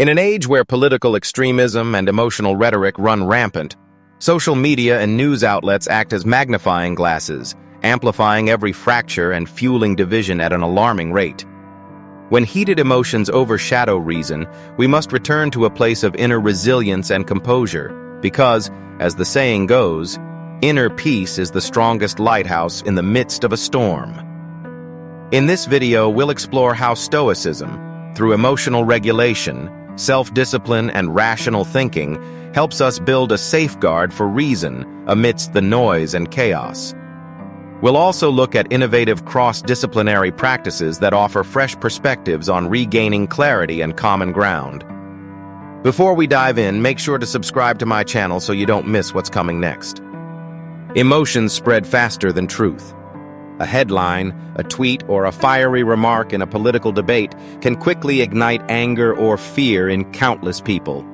In an age where political extremism and emotional rhetoric run rampant, social media and news outlets act as magnifying glasses, amplifying every fracture and fueling division at an alarming rate. When heated emotions overshadow reason, we must return to a place of inner resilience and composure, because, as the saying goes, inner peace is the strongest lighthouse in the midst of a storm. In this video, we'll explore how Stoicism, through emotional regulation, self-discipline, and rational thinking, helps us build a safeguard for reason amidst the noise and chaos. We'll also look at innovative cross-disciplinary practices that offer fresh perspectives on regaining clarity and common ground. Before we dive in, make sure to subscribe to my channel so you don't miss what's coming next. Emotions spread faster than truth. A headline, a tweet, or a fiery remark in a political debate can quickly ignite anger or fear in countless people.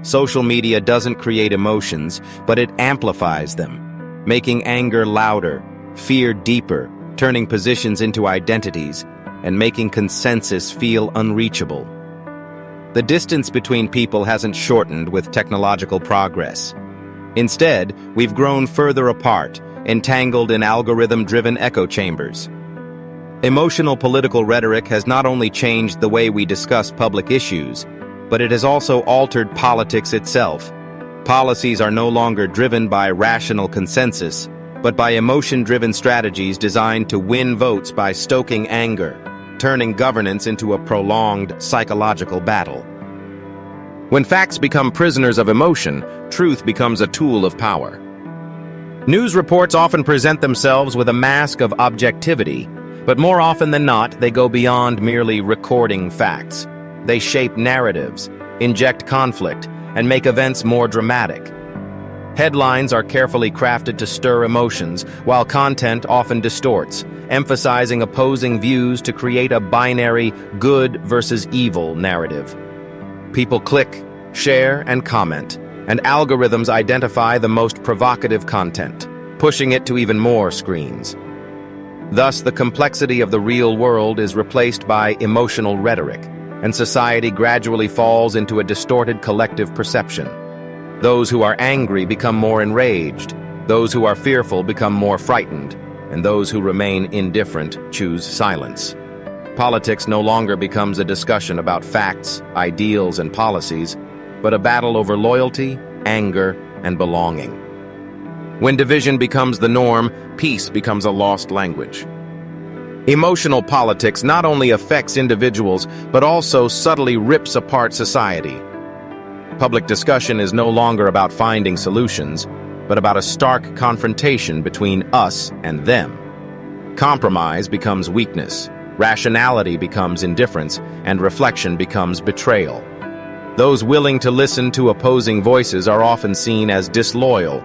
Social media doesn't create emotions, but it amplifies them, making anger louder, fear deeper, turning positions into identities, and making consensus feel unreachable. The distance between people hasn't shortened with technological progress. Instead, we've grown further apart, entangled in algorithm-driven echo chambers. Emotional political rhetoric has not only changed the way we discuss public issues, but it has also altered politics itself. Policies are no longer driven by rational consensus, but by emotion-driven strategies designed to win votes by stoking anger, turning governance into a prolonged psychological battle. When facts become prisoners of emotion, truth becomes a tool of power. News reports often present themselves with a mask of objectivity, but more often than not, they go beyond merely recording facts. They shape narratives, inject conflict, and make events more dramatic. Headlines are carefully crafted to stir emotions, while content often distorts, emphasizing opposing views to create a binary good versus evil narrative. People click, share, and comment, and algorithms identify the most provocative content, pushing it to even more screens. Thus, the complexity of the real world is replaced by emotional rhetoric, and society gradually falls into a distorted collective perception. Those who are angry become more enraged, those who are fearful become more frightened, and those who remain indifferent choose silence. Politics no longer becomes a discussion about facts, ideals, and policies, but a battle over loyalty, anger, and belonging. When division becomes the norm, peace becomes a lost language. Emotional politics not only affects individuals, but also subtly rips apart society. Public discussion is no longer about finding solutions, but about a stark confrontation between us and them. Compromise becomes weakness, rationality becomes indifference, and reflection becomes betrayal. Those willing to listen to opposing voices are often seen as disloyal,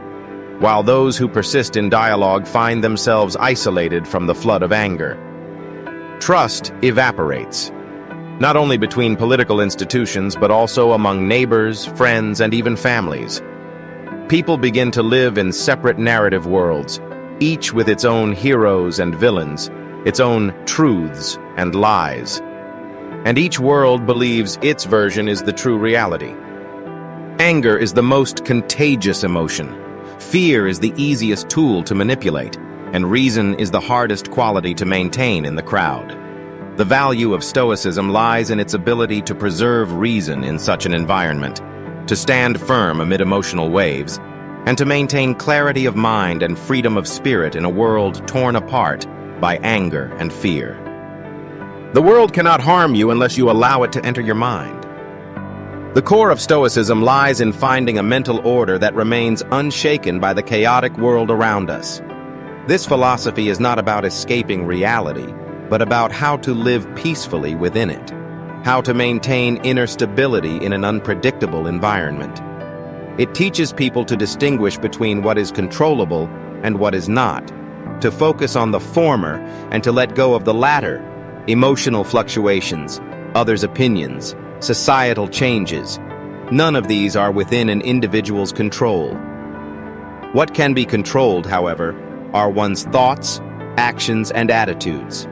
while those who persist in dialogue find themselves isolated from the flood of anger. Trust evaporates, not only between political institutions, but also among neighbors, friends, and even families. People begin to live in separate narrative worlds, each with its own heroes and villains, its own truths and lies. And each world believes its version is the true reality. Anger is the most contagious emotion. Fear is the easiest tool to manipulate, and reason is the hardest quality to maintain in the crowd. The value of Stoicism lies in its ability to preserve reason in such an environment, to stand firm amid emotional waves, and to maintain clarity of mind and freedom of spirit in a world torn apart by anger and fear. The world cannot harm you unless you allow it to enter your mind. The core of Stoicism lies in finding a mental order that remains unshaken by the chaotic world around us. This philosophy is not about escaping reality, but about how to live peacefully within it, how to maintain inner stability in an unpredictable environment. It teaches people to distinguish between what is controllable and what is not, to focus on the former and to let go of the latter. Emotional fluctuations, others' opinions, societal changes. None of these are within an individual's control. What can be controlled, however, are one's thoughts, actions, and attitudes.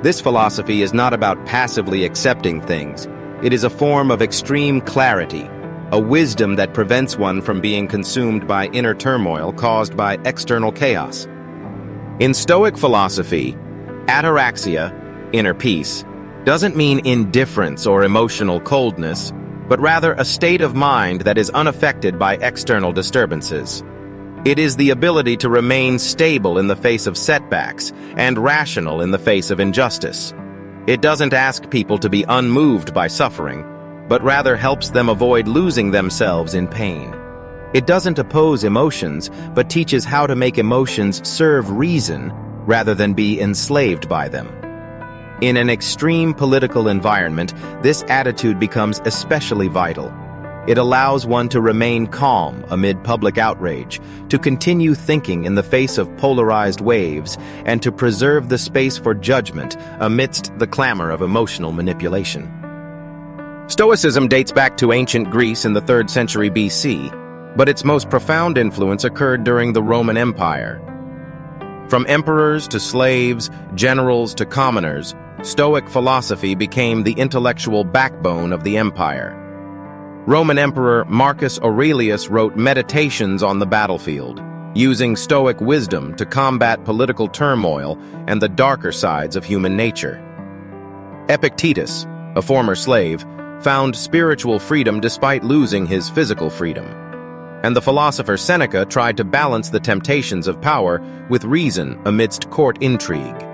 This philosophy is not about passively accepting things, It is a form of extreme clarity, a wisdom that prevents one from being consumed by inner turmoil caused by external chaos. In Stoic philosophy, ataraxia, inner peace, doesn't mean indifference or emotional coldness, but rather a state of mind that is unaffected by external disturbances. It is the ability to remain stable in the face of setbacks and rational in the face of injustice. It doesn't ask people to be unmoved by suffering, but rather helps them avoid losing themselves in pain. It doesn't oppose emotions, but teaches how to make emotions serve reason rather than be enslaved by them. In an extreme political environment, this attitude becomes especially vital. It allows one to remain calm amid public outrage, to continue thinking in the face of polarized waves, and to preserve the space for judgment amidst the clamor of emotional manipulation. Stoicism dates back to ancient Greece in the 3rd century BC, but its most profound influence occurred during the Roman Empire. From emperors to slaves, generals to commoners, Stoic philosophy became the intellectual backbone of the empire. Roman Emperor Marcus Aurelius wrote Meditations on the battlefield, using Stoic wisdom to combat political turmoil and the darker sides of human nature. Epictetus, a former slave, found spiritual freedom despite losing his physical freedom. And the philosopher Seneca tried to balance the temptations of power with reason amidst court intrigue.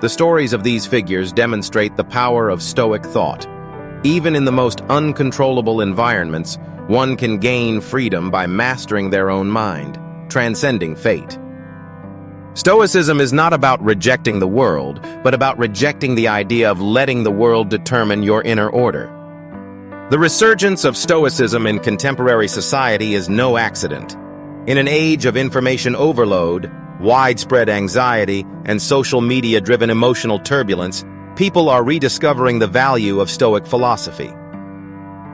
The stories of these figures demonstrate the power of Stoic thought. Even in the most uncontrollable environments, one can gain freedom by mastering their own mind, transcending fate. Stoicism is not about rejecting the world, but about rejecting the idea of letting the world determine your inner order. The resurgence of Stoicism in contemporary society is no accident. In an age of information overload, widespread anxiety, and social media-driven emotional turbulence, people are rediscovering the value of Stoic philosophy.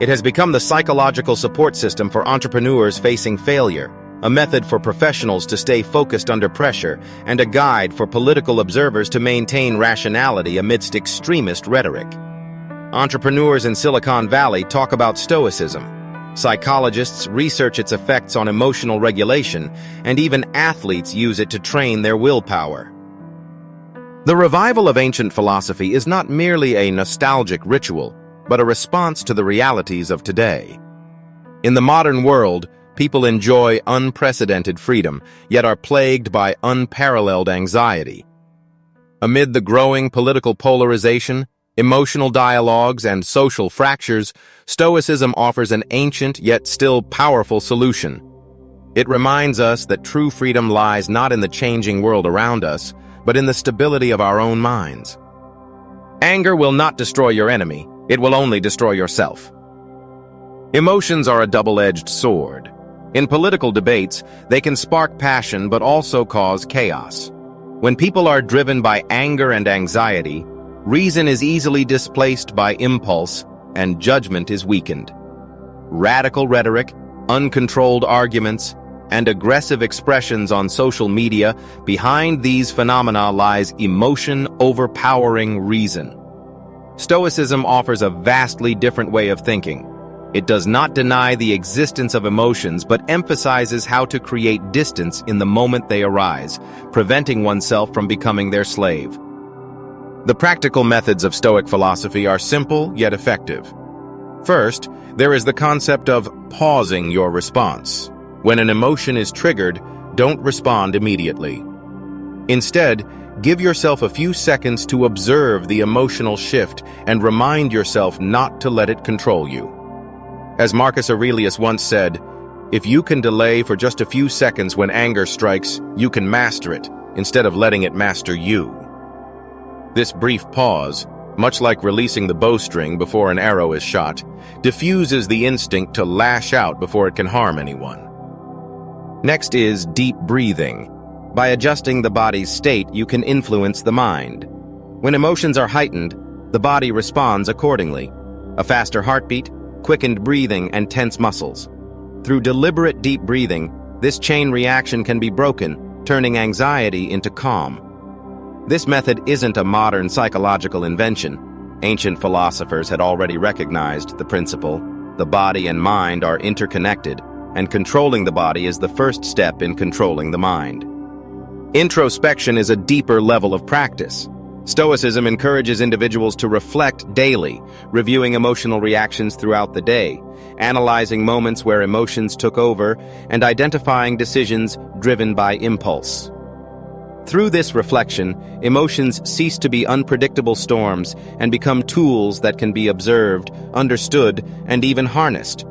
It has become the psychological support system for entrepreneurs facing failure, a method for professionals to stay focused under pressure, and a guide for political observers to maintain rationality amidst extremist rhetoric. Entrepreneurs in Silicon Valley talk about Stoicism. Psychologists research its effects on emotional regulation, and even athletes use it to train their willpower. The revival of ancient philosophy is not merely a nostalgic ritual, but a response to the realities of today. In the modern world, people enjoy unprecedented freedom, yet are plagued by unparalleled anxiety. Amid the growing political polarization, emotional dialogues, and social fractures, Stoicism offers an ancient yet still powerful solution. It reminds us that true freedom lies not in the changing world around us, but in the stability of our own minds. Anger will not destroy your enemy, it will only destroy yourself. Emotions are a double-edged sword. In political debates, they can spark passion but also cause chaos. When people are driven by anger and anxiety, reason is easily displaced by impulse and judgment is weakened. Radical rhetoric, uncontrolled arguments, and aggressive expressions on social media, behind these phenomena lies emotion overpowering reason. Stoicism offers a vastly different way of thinking. It does not deny the existence of emotions, but emphasizes how to create distance in the moment they arise, preventing oneself from becoming their slave. The practical methods of Stoic philosophy are simple yet effective. First, there is the concept of pausing your response. When an emotion is triggered, don't respond immediately. Instead, give yourself a few seconds to observe the emotional shift and remind yourself not to let it control you. As Marcus Aurelius once said, if you can delay for just a few seconds when anger strikes, you can master it, instead of letting it master you. This brief pause, much like releasing the bowstring before an arrow is shot, diffuses the instinct to lash out before it can harm anyone. Next is deep breathing. By adjusting the body's state, you can influence the mind. When emotions are heightened, the body responds accordingly. A faster heartbeat, quickened breathing, and tense muscles. Through deliberate deep breathing, this chain reaction can be broken, turning anxiety into calm. This method isn't a modern psychological invention. Ancient philosophers had already recognized the principle: the body and mind are interconnected, and controlling the body is the first step in controlling the mind. Introspection is a deeper level of practice. Stoicism encourages individuals to reflect daily, reviewing emotional reactions throughout the day, analyzing moments where emotions took over, and identifying decisions driven by impulse. Through this reflection, emotions cease to be unpredictable storms and become tools that can be observed, understood, and even harnessed.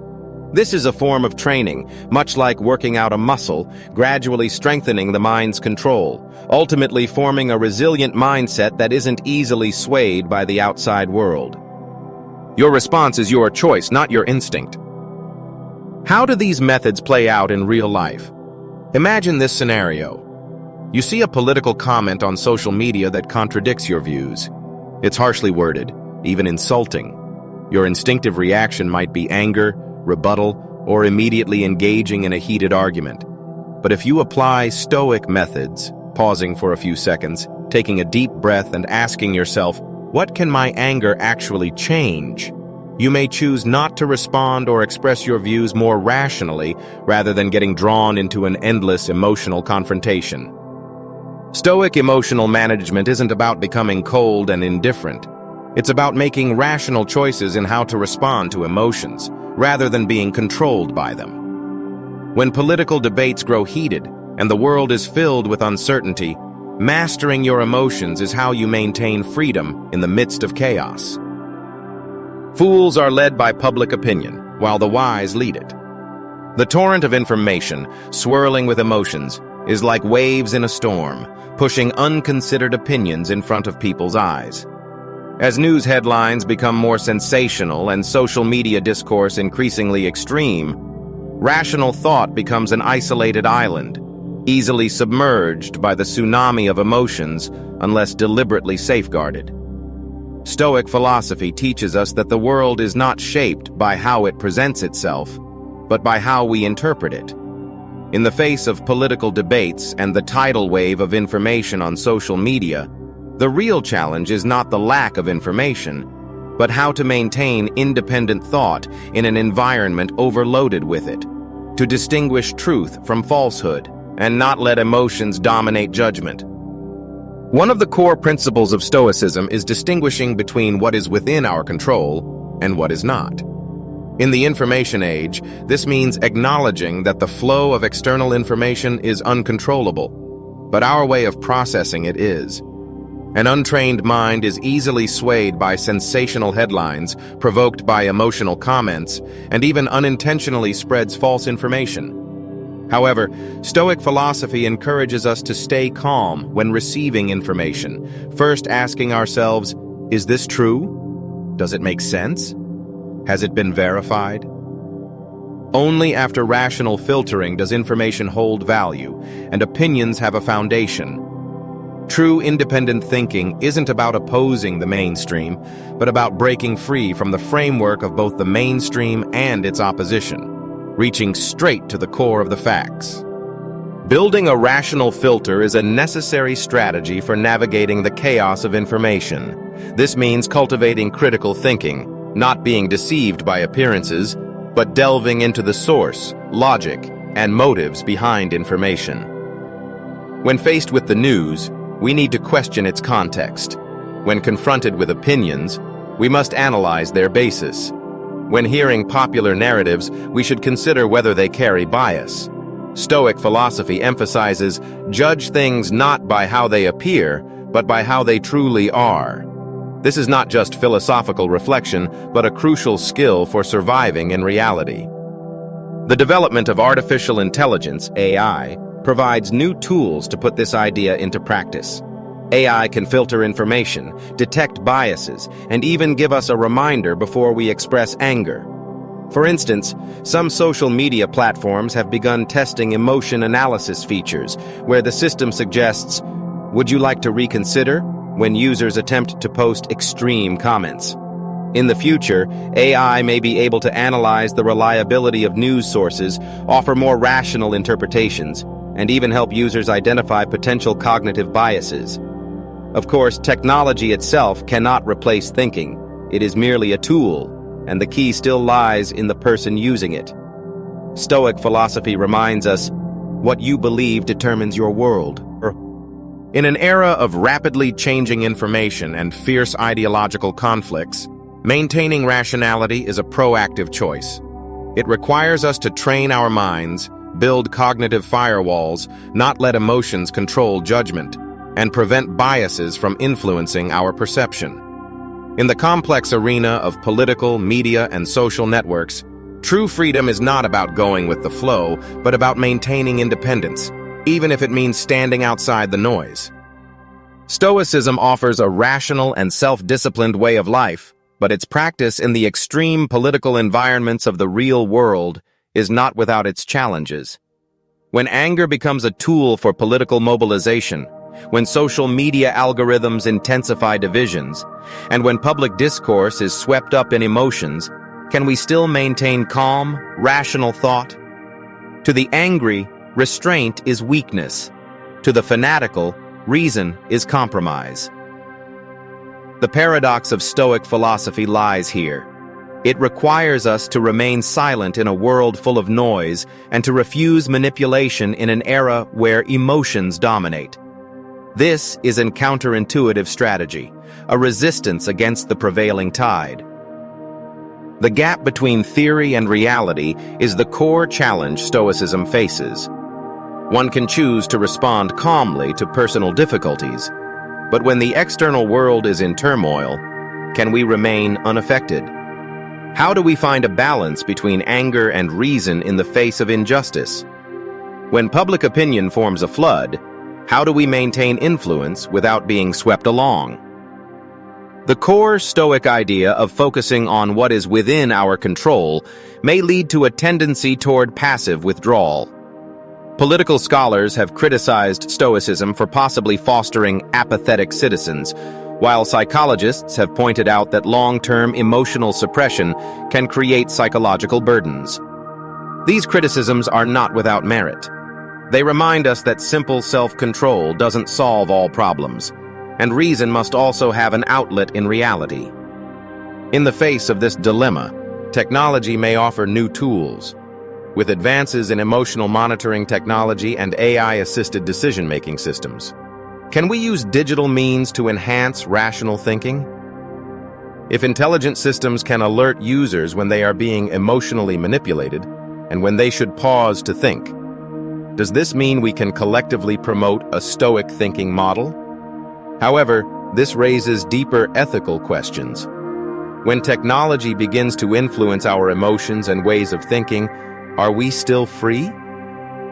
This is a form of training, much like working out a muscle, gradually strengthening the mind's control, ultimately forming a resilient mindset that isn't easily swayed by the outside world. Your response is your choice, not your instinct. How do these methods play out in real life? Imagine this scenario. You see a political comment on social media that contradicts your views. It's harshly worded, even insulting. Your instinctive reaction might be anger, rebuttal, or immediately engaging in a heated argument. But if you apply Stoic methods, pausing for a few seconds, taking a deep breath and asking yourself, what can my anger actually change? You may choose not to respond or express your views more rationally rather than getting drawn into an endless emotional confrontation. Stoic emotional management isn't about becoming cold and indifferent. It's about making rational choices in how to respond to emotions, rather than being controlled by them. When political debates grow heated and the world is filled with uncertainty, mastering your emotions is how you maintain freedom in the midst of chaos. Fools are led by public opinion, while the wise lead it. The torrent of information, swirling with emotions, is like waves in a storm, pushing unconsidered opinions in front of people's eyes. As news headlines become more sensational and social media discourse increasingly extreme, rational thought becomes an isolated island, easily submerged by the tsunami of emotions unless deliberately safeguarded. Stoic philosophy teaches us that the world is not shaped by how it presents itself, but by how we interpret it. In the face of political debates and the tidal wave of information on social media, the real challenge is not the lack of information, but how to maintain independent thought in an environment overloaded with it, to distinguish truth from falsehood, and not let emotions dominate judgment. One of the core principles of Stoicism is distinguishing between what is within our control and what is not. In the information age, this means acknowledging that the flow of external information is uncontrollable, but our way of processing it is. An untrained mind is easily swayed by sensational headlines, provoked by emotional comments, and even unintentionally spreads false information. However, Stoic philosophy encourages us to stay calm when receiving information, first asking ourselves, is this true? Does it make sense? Has it been verified? Only after rational filtering does information hold value, and opinions have a foundation. True independent thinking isn't about opposing the mainstream, but about breaking free from the framework of both the mainstream and its opposition, reaching straight to the core of the facts. Building a rational filter is a necessary strategy for navigating the chaos of information. This means cultivating critical thinking, not being deceived by appearances, but delving into the source, logic, and motives behind information. When faced with the news, we need to question its context. When confronted with opinions, we must analyze their basis. When hearing popular narratives, we should consider whether they carry bias. Stoic philosophy emphasizes, judge things not by how they appear, but by how they truly are. This is not just philosophical reflection, but a crucial skill for surviving in reality. The development of artificial intelligence, AI, provides new tools to put this idea into practice. AI can filter information, detect biases, and even give us a reminder before we express anger. For instance, some social media platforms have begun testing emotion analysis features, where the system suggests, "Would you like to reconsider?" when users attempt to post extreme comments. In the future, AI may be able to analyze the reliability of news sources, offer more rational interpretations, and even help users identify potential cognitive biases. Of course, technology itself cannot replace thinking. It is merely a tool, and the key still lies in the person using it. Stoic philosophy reminds us, what you believe determines your world. In an era of rapidly changing information and fierce ideological conflicts, maintaining rationality is a proactive choice. It requires us to train our minds, build cognitive firewalls, not let emotions control judgment, and prevent biases from influencing our perception. In the complex arena of political, media, and social networks, true freedom is not about going with the flow, but about maintaining independence, even if it means standing outside the noise. Stoicism offers a rational and self-disciplined way of life, but its practice in the extreme political environments of the real world is not without its challenges. When anger becomes a tool for political mobilization, when social media algorithms intensify divisions, and when public discourse is swept up in emotions, can we still maintain calm, rational thought? To the angry, restraint is weakness. To the fanatical, reason is compromise. The paradox of Stoic philosophy lies here. It requires us to remain silent in a world full of noise and to refuse manipulation in an era where emotions dominate. This is a counterintuitive strategy, a resistance against the prevailing tide. The gap between theory and reality is the core challenge Stoicism faces. One can choose to respond calmly to personal difficulties, but when the external world is in turmoil, can we remain unaffected? How do we find a balance between anger and reason in the face of injustice? When public opinion forms a flood, how do we maintain influence without being swept along? The core Stoic idea of focusing on what is within our control may lead to a tendency toward passive withdrawal. Political scholars have criticized Stoicism for possibly fostering apathetic citizens, while psychologists have pointed out that long-term emotional suppression can create psychological burdens. These criticisms are not without merit. They remind us that simple self-control doesn't solve all problems, and reason must also have an outlet in reality. In the face of this dilemma, technology may offer new tools. With advances in emotional monitoring technology and AI-assisted decision-making systems, can we use digital means to enhance rational thinking? If intelligent systems can alert users when they are being emotionally manipulated and when they should pause to think, does this mean we can collectively promote a Stoic thinking model? However, this raises deeper ethical questions. When technology begins to influence our emotions and ways of thinking, are we still free?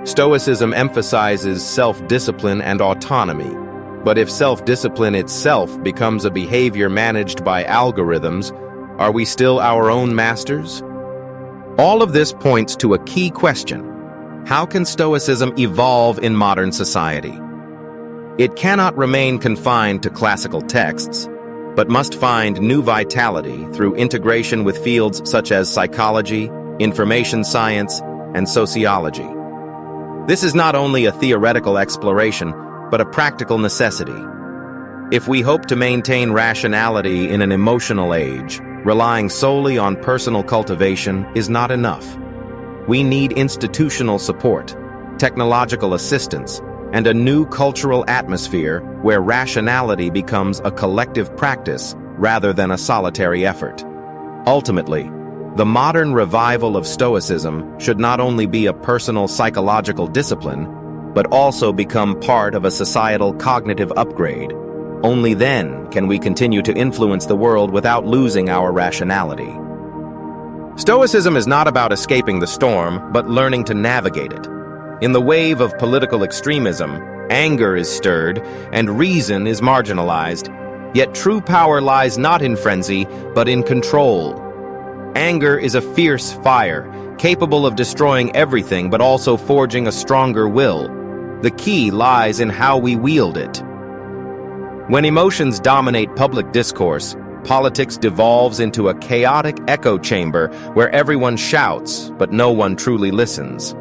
Stoicism emphasizes self-discipline and autonomy. But if self-discipline itself becomes a behavior managed by algorithms, are we still our own masters? All of this points to a key question. How can Stoicism evolve in modern society? It cannot remain confined to classical texts, but must find new vitality through integration with fields such as psychology, information science, and sociology. This is not only a theoretical exploration, but a practical necessity. If we hope to maintain rationality in an emotional age, relying solely on personal cultivation is not enough. We need institutional support, technological assistance, and a new cultural atmosphere where rationality becomes a collective practice rather than a solitary effort. Ultimately, the modern revival of Stoicism should not only be a personal psychological discipline, but also become part of a societal cognitive upgrade. Only then can we continue to influence the world without losing our rationality. Stoicism is not about escaping the storm, but learning to navigate it. In the wave of political extremism, anger is stirred and reason is marginalized, yet true power lies not in frenzy, but in control. Anger is a fierce fire, capable of destroying everything but also forging a stronger will. The key lies in how we wield it. When emotions dominate public discourse, politics devolves into a chaotic echo chamber where everyone shouts, but no one truly listens.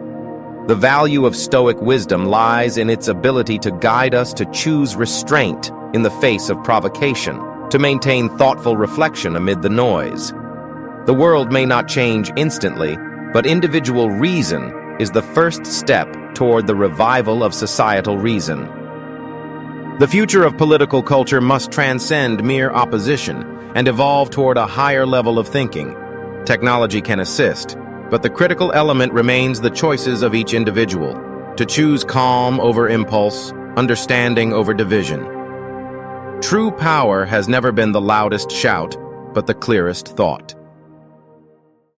The value of Stoic wisdom lies in its ability to guide us to choose restraint in the face of provocation. to maintain thoughtful reflection amid the noise. The world may not change instantly, but individual reason is the first step toward the revival of societal reason. The future of political culture must transcend mere opposition and evolve toward a higher level of thinking. Technology can assist, but the critical element remains the choices of each individual, to choose calm over impulse, understanding over division. True power has never been the loudest shout, but the clearest thought.